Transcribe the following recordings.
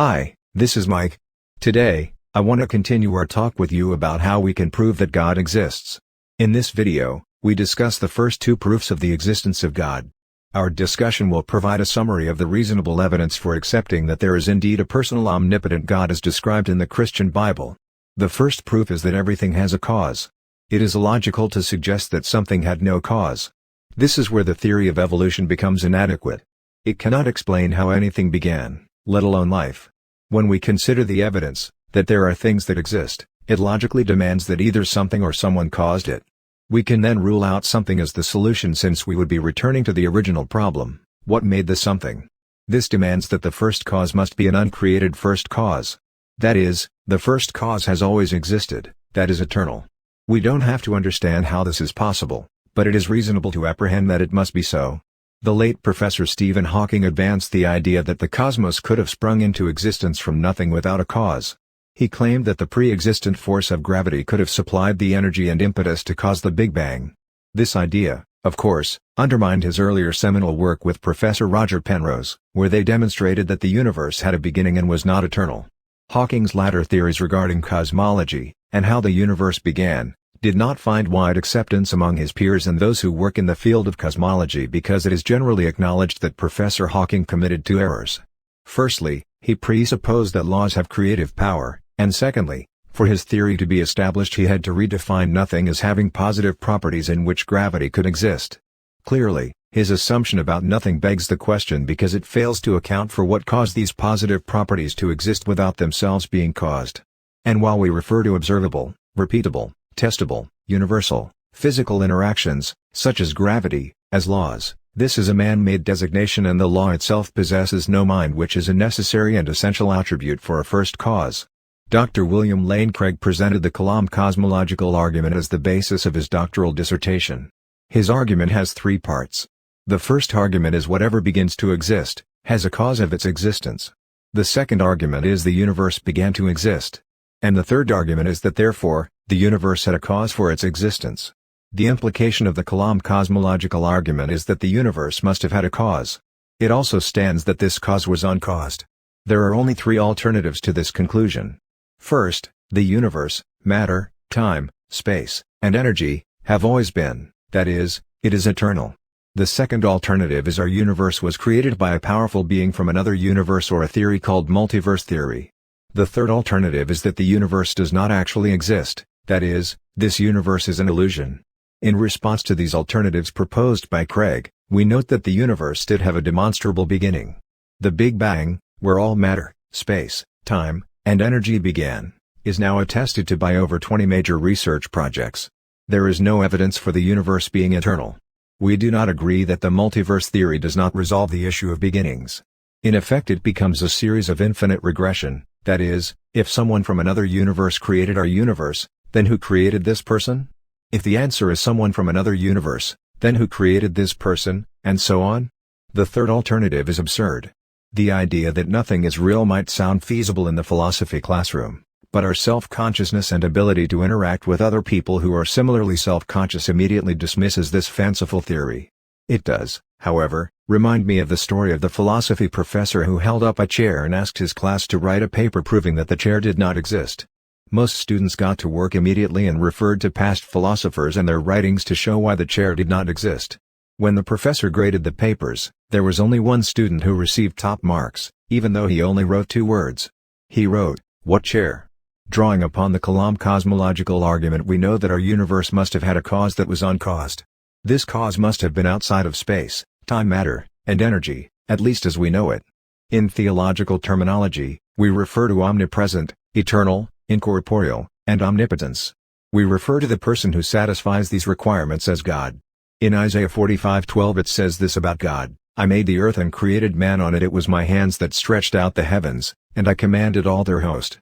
Hi, this is Mike. Today, I want to continue our talk with you about how we can prove that God exists. In this video, we discuss the first two proofs of the existence of God. Our discussion will provide a summary of the reasonable evidence for accepting that there is indeed a personal omnipotent God as described in the Christian Bible. The first proof is that everything has a cause. It is illogical to suggest that something had no cause. This is where the theory of evolution becomes inadequate. It cannot explain how anything began, let alone life. When we consider the evidence that there are things that exist, it logically demands that either something or someone caused it. We can then rule out something as the solution, since we would be returning to the original problem: what made the something? This demands that the first cause must be an uncreated first cause. That is, the first cause has always existed, that is eternal. We don't have to understand how this is possible, but it is reasonable to apprehend that it must be so. The late Professor Stephen Hawking advanced the idea that the cosmos could have sprung into existence from nothing without a cause. He claimed that the pre-existent force of gravity could have supplied the energy and impetus to cause the Big Bang. This idea, of course, undermined his earlier seminal work with Professor Roger Penrose, where they demonstrated that the universe had a beginning and was not eternal. Hawking's latter theories regarding cosmology, and how the universe began, did not find wide acceptance among his peers and those who work in the field of cosmology, because it is generally acknowledged that Professor Hawking committed two errors. Firstly, he presupposed that laws have creative power, and secondly, for his theory to be established he had to redefine nothing as having positive properties in which gravity could exist. Clearly, his assumption about nothing begs the question because it fails to account for what caused these positive properties to exist without themselves being caused. And while we refer to observable, repeatable, testable, universal, physical interactions, such as gravity, as laws, this is a man-made designation, and the law itself possesses no mind, which is a necessary and essential attribute for a first cause. Dr. William Lane Craig presented the Kalam cosmological argument as the basis of his doctoral dissertation. His argument has three parts. The first argument is whatever begins to exist, has a cause of its existence. The second argument is the universe began to exist. And the third argument is that therefore, the universe had a cause for its existence. The implication of the Kalam cosmological argument is that the universe must have had a cause. It also stands that this cause was uncaused. There are only three alternatives to this conclusion. First, the universe, matter, time, space, and energy, have always been, that is, it is eternal. The second alternative is our universe was created by a powerful being from another universe, or a theory called multiverse theory. The third alternative is that the universe does not actually exist, that is, this universe is an illusion. In response to these alternatives proposed by Craig, we note that the universe did have a demonstrable beginning. The Big Bang, where all matter, space, time, and energy began, is now attested to by over 20 major research projects. There is no evidence for the universe being eternal. We do not agree that the multiverse theory does not resolve the issue of beginnings. In effect, it becomes a series of infinite regression. That is, if someone from another universe created our universe, then who created this person? If the answer is someone from another universe, then who created this person, and so on? The third alternative is absurd. The idea that nothing is real might sound feasible in the philosophy classroom, but our self-consciousness and ability to interact with other people who are similarly self-conscious immediately dismisses this fanciful theory. It does, however, remind me of the story of the philosophy professor who held up a chair and asked his class to write a paper proving that the chair did not exist. Most students got to work immediately and referred to past philosophers and their writings to show why the chair did not exist. When the professor graded the papers, there was only one student who received top marks, even though he only wrote 2 words. He wrote, "What chair?" Drawing upon the Kalam cosmological argument, we know that our universe must have had a cause that was uncaused. This cause must have been outside of space, time, matter, and energy, at least as we know it. In theological terminology, we refer to omnipresent, eternal, incorporeal, and omnipotence. We refer to the person who satisfies these requirements as God. In Isaiah 45:12 it says this about God: "I made the earth and created man on it. It was my hands that stretched out the heavens, and I commanded all their host."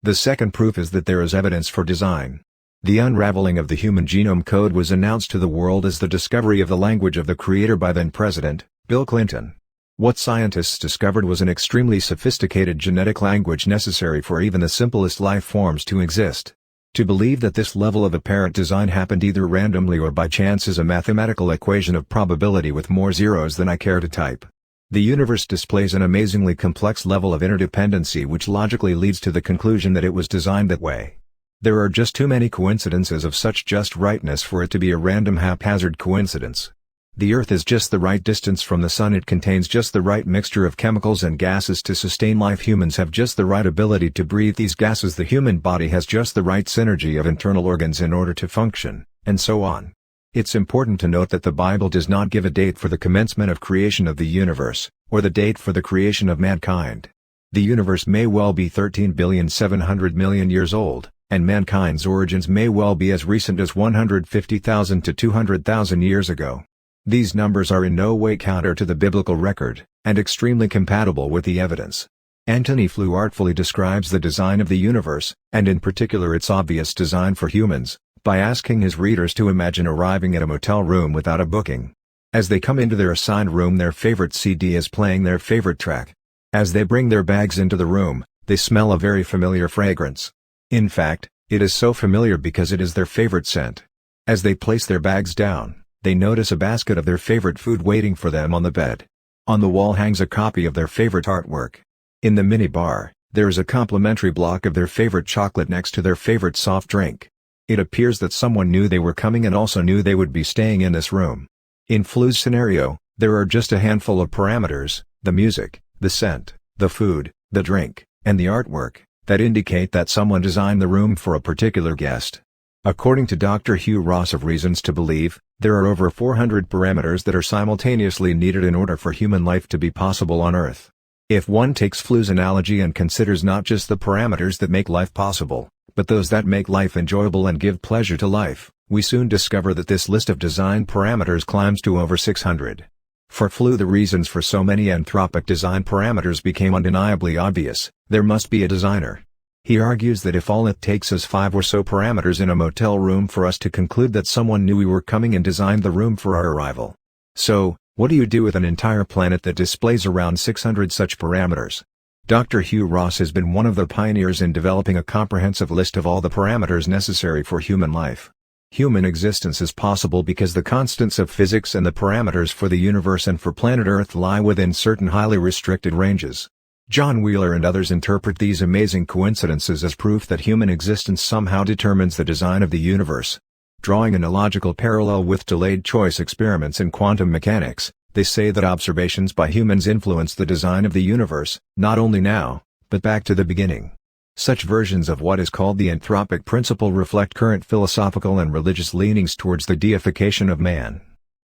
The second proof is that there is evidence for design. The unraveling of the Human Genome Code was announced to the world as the discovery of the language of the Creator by then-President, Bill Clinton. What scientists discovered was an extremely sophisticated genetic language necessary for even the simplest life forms to exist. To believe that this level of apparent design happened either randomly or by chance is a mathematical equation of probability with more zeros than I care to type. The universe displays an amazingly complex level of interdependency which logically leads to the conclusion that it was designed that way. There are just too many coincidences of such just rightness for it to be a random haphazard coincidence. The Earth is just the right distance from the Sun. It contains just the right mixture of chemicals and gases to sustain life. Humans have just the right ability to breathe these gases. The human body has just the right synergy of internal organs in order to function, and so on. It's important to note that the Bible does not give a date for the commencement of creation of the universe, or the date for the creation of mankind. The universe may well be 13,700,000,000 years old, and mankind's origins may well be as recent as 150,000 to 200,000 years ago. These numbers are in no way counter to the biblical record, and extremely compatible with the evidence. Antony Flew artfully describes the design of the universe, and in particular its obvious design for humans, by asking his readers to imagine arriving at a motel room without a booking. As they come into their assigned room, their favorite CD is playing their favorite track. As they bring their bags into the room, they smell a very familiar fragrance. In fact, it is so familiar because it is their favorite scent. As they place their bags down, they notice a basket of their favorite food waiting for them on the bed. On the wall hangs a copy of their favorite artwork. In the minibar, there is a complimentary block of their favorite chocolate next to their favorite soft drink. It appears that someone knew they were coming and also knew they would be staying in this room. In Flew's scenario, there are just a handful of parameters, the music, the scent, the food, the drink, and the artwork, that indicate that someone designed the room for a particular guest. According to Dr. Hugh Ross of Reasons to Believe, there are over 400 parameters that are simultaneously needed in order for human life to be possible on Earth. If one takes Flew's analogy and considers not just the parameters that make life possible, but those that make life enjoyable and give pleasure to life, we soon discover that this list of design parameters climbs to over 600. For Flew, the reasons for so many anthropic design parameters became undeniably obvious: there must be a designer. He argues that if all it takes is 5 or so parameters in a motel room for us to conclude that someone knew we were coming and designed the room for our arrival. So, what do you do with an entire planet that displays around 600 such parameters? Dr. Hugh Ross has been one of the pioneers in developing a comprehensive list of all the parameters necessary for human life. Human existence is possible because the constants of physics and the parameters for the universe and for planet Earth lie within certain highly restricted ranges. John Wheeler and others interpret these amazing coincidences as proof that human existence somehow determines the design of the universe. Drawing an illogical parallel with delayed choice experiments in quantum mechanics, they say that observations by humans influence the design of the universe, not only now, but back to the beginning. Such versions of what is called the anthropic principle reflect current philosophical and religious leanings towards the deification of man.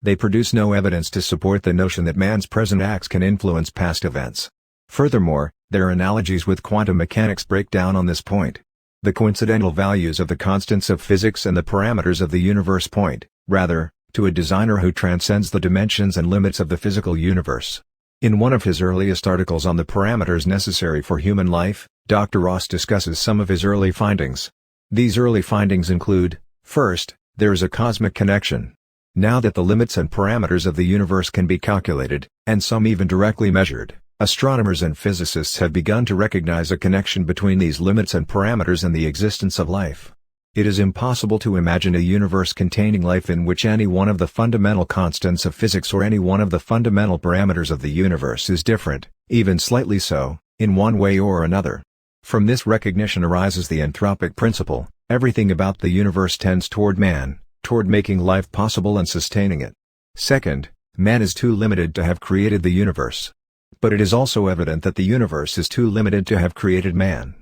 They produce no evidence to support the notion that man's present acts can influence past events. Furthermore, their analogies with quantum mechanics break down on this point. The coincidental values of the constants of physics and the parameters of the universe point, rather, to a designer who transcends the dimensions and limits of the physical universe. In one of his earliest articles on the parameters necessary for human life, Dr. Ross discusses some of his early findings. These early findings include: first, there is a cosmic connection. Now that the limits and parameters of the universe can be calculated, and some even directly measured, astronomers and physicists have begun to recognize a connection between these limits and parameters and the existence of life. It is impossible to imagine a universe containing life in which any one of the fundamental constants of physics or any one of the fundamental parameters of the universe is different, even slightly so, in one way or another. From this recognition arises the anthropic principle: everything about the universe tends toward man, toward making life possible and sustaining it. Second, man is too limited to have created the universe. But it is also evident that the universe is too limited to have created man.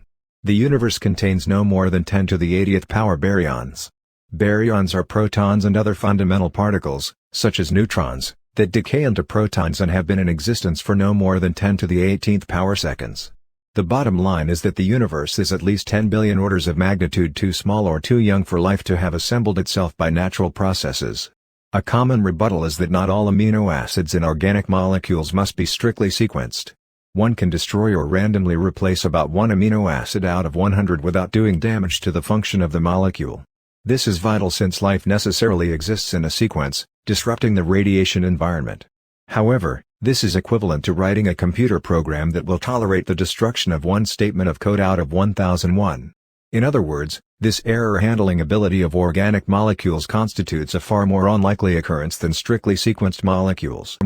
The universe contains no more than 10 to the 80th power baryons. Baryons are protons and other fundamental particles, such as neutrons, that decay into protons and have been in existence for no more than 10 to the 18th power seconds. The bottom line is that the universe is at least 10 billion orders of magnitude too small or too young for life to have assembled itself by natural processes. A common rebuttal is that not all amino acids in organic molecules must be strictly sequenced. One can destroy or randomly replace about 1 amino acid out of 100 without doing damage to the function of the molecule. This is vital since life necessarily exists in a sequence, disrupting the radiation environment. However, this is equivalent to writing a computer program that will tolerate the destruction of one statement of code out of 1001. In other words, this error-handling ability of organic molecules constitutes a far more unlikely occurrence than strictly sequenced molecules.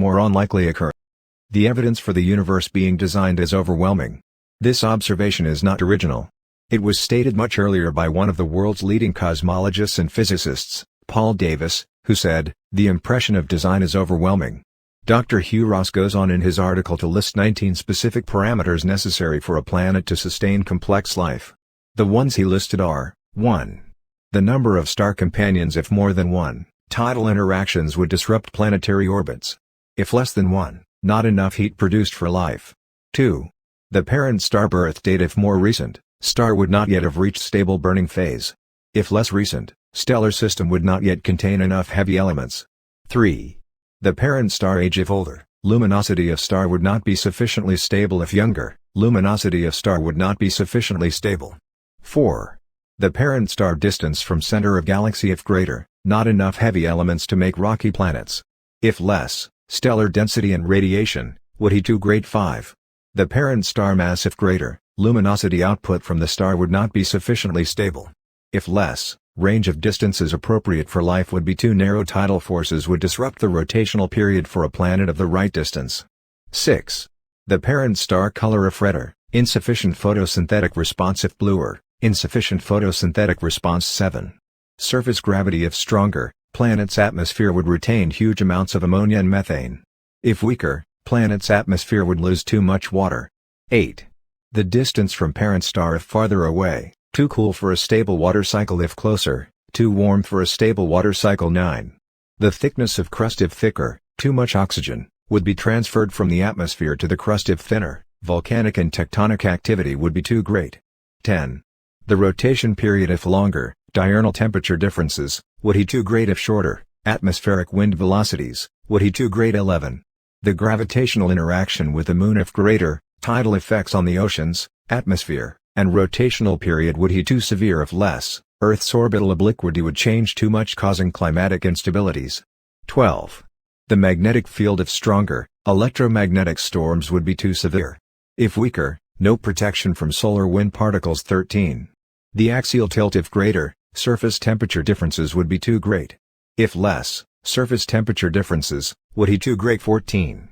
The evidence for the universe being designed is overwhelming. This observation is not original. It was stated much earlier by one of the world's leading cosmologists and physicists, Paul Davies, who said, "The impression of design is overwhelming." Dr. Hugh Ross goes on in his article to list 19 specific parameters necessary for a planet to sustain complex life. The ones he listed are: 1. The number of star companions. If more than one, tidal interactions would disrupt planetary orbits. If less than one, not enough heat produced for life. 2. The parent star birth date. If more recent, star would not yet have reached stable burning phase. If less recent, stellar system would not yet contain enough heavy elements. 3. The parent star age. If older, luminosity of star would not be sufficiently stable. If younger, luminosity of star would not be sufficiently stable. 4. The parent star distance from center of galaxy. If greater, not enough heavy elements to make rocky planets. If less, stellar density and radiation, would he too great. 5. The parent star mass. If greater, luminosity output from the star would not be sufficiently stable. If less, range of distances appropriate for life would be too narrow. Tidal forces would disrupt the rotational period for a planet of the right distance. 6. The parent star color. If redder, insufficient photosynthetic response. If bluer, insufficient photosynthetic response. 7. Surface gravity. If stronger, planet's atmosphere would retain huge amounts of ammonia and methane. If weaker, planet's atmosphere would lose too much water. 8. The distance from parent star. If farther away, too cool for a stable water cycle. If closer, too warm for a stable water cycle. 9. The thickness of crust. If thicker, too much oxygen would be transferred from the atmosphere to the crust. If thinner, volcanic and tectonic activity would be too great. 10. The rotation period. If longer, diurnal temperature differences, would he too great. If shorter, atmospheric wind velocities, would he too great. 11. The gravitational interaction with the moon. If greater, tidal effects on the oceans, atmosphere, and rotational period. Would he too severe. If less, Earth's orbital obliquity would change too much, causing climatic instabilities. 12. The magnetic field. If stronger, electromagnetic storms would be too severe. If weaker, no protection from solar wind particles. 13. The axial tilt. If greater, surface temperature differences would be too great. If less, surface temperature differences, would he too great. 14.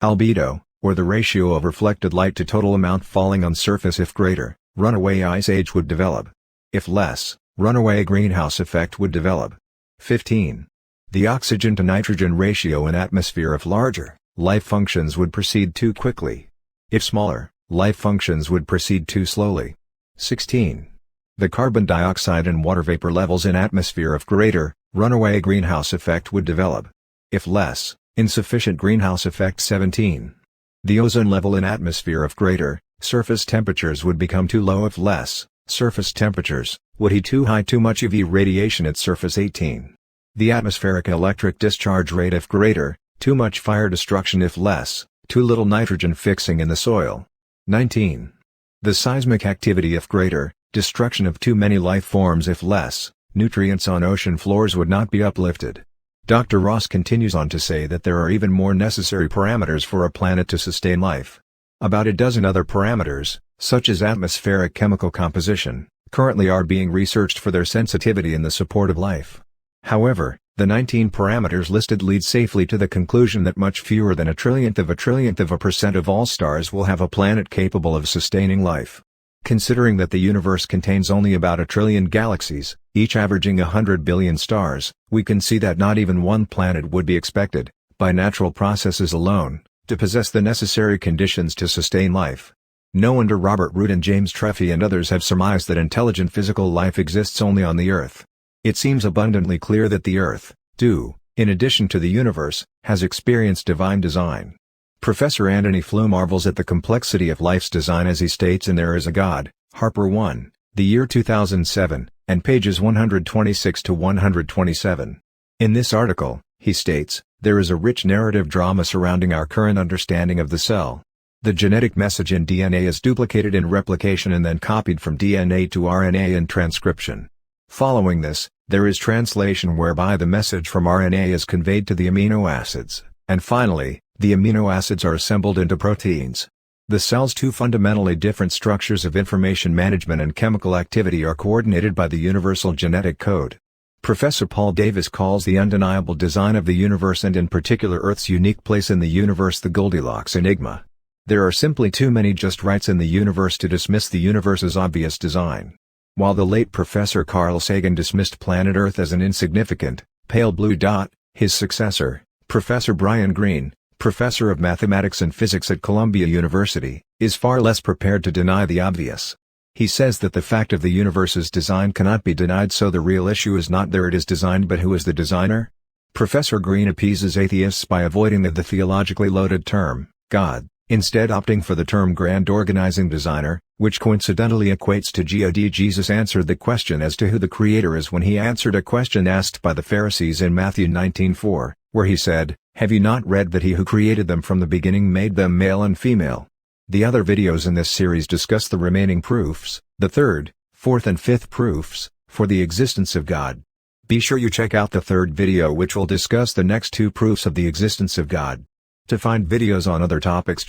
Albedo, or the ratio of reflected light to total amount falling on surface. If greater, runaway ice age would develop. If less, runaway greenhouse effect would develop. 15. The oxygen to nitrogen ratio in atmosphere. If larger, life functions would proceed too quickly. If smaller, life functions would proceed too slowly. 16. The carbon dioxide and water vapor levels in atmosphere. If greater, runaway greenhouse effect would develop. If less, insufficient greenhouse effect. 17. The ozone level in atmosphere. If greater, surface temperatures would become too low. If less, surface temperatures, would he too high. Too much UV radiation at surface. 18. The atmospheric electric discharge rate. If greater, too much fire destruction. If less, too little nitrogen fixing in the soil. 19. The seismic activity. If greater, destruction of too many life forms. If less, nutrients on ocean floors would not be uplifted. Dr. Ross continues on to say that there are even more necessary parameters for a planet to sustain life. About a dozen other parameters, such as atmospheric chemical composition, currently are being researched for their sensitivity in the support of life. However, the 19 parameters listed lead safely to the conclusion that much fewer than a trillionth of a percent of all stars will have a planet capable of sustaining life. Considering that the universe contains only about 1 trillion galaxies, each averaging 100 billion stars, we can see that not even one planet would be expected, by natural processes alone, to possess the necessary conditions to sustain life. No wonder Robert Root and James Treffy and others have surmised that intelligent physical life exists only on the Earth. It seems abundantly clear that the Earth, too, in addition to the universe, has experienced divine design. Professor Antony Flew marvels at the complexity of life's design as he states in There Is a God, Harper 1, the year 2007, and pages 126 to 127. In this article, he states, there is a rich narrative drama surrounding our current understanding of the cell. The genetic message in DNA is duplicated in replication and then copied from DNA to RNA in transcription. Following this, there is translation whereby the message from RNA is conveyed to the amino acids, and finally, the amino acids are assembled into proteins. The cell's two fundamentally different structures of information management and chemical activity are coordinated by the universal genetic code. Professor Paul Davies calls the undeniable design of the universe and in particular Earth's unique place in the universe the Goldilocks enigma. There are simply too many just rights in the universe to dismiss the universe's obvious design. While the late Professor Carl Sagan dismissed planet Earth as an insignificant, pale blue dot, his successor, Professor Brian Greene, professor of mathematics and physics at Columbia University, is far less prepared to deny the obvious. He says that the fact of the universe's design cannot be denied, so the real issue is not that it is designed but who is the designer? Professor Greene appeases atheists by avoiding the theologically loaded term, God, instead opting for the term grand organizing designer, which coincidentally equates to God. Jesus answered the question as to who the Creator is when he answered a question asked by the Pharisees in Matthew 19:4, where he said, "Have you not read that he who created them from the beginning made them male and female?" The other videos in this series discuss the remaining proofs, the third, fourth and fifth proofs, for the existence of God. Be sure you check out the third video which will discuss the next two proofs of the existence of God. To find videos on other topics,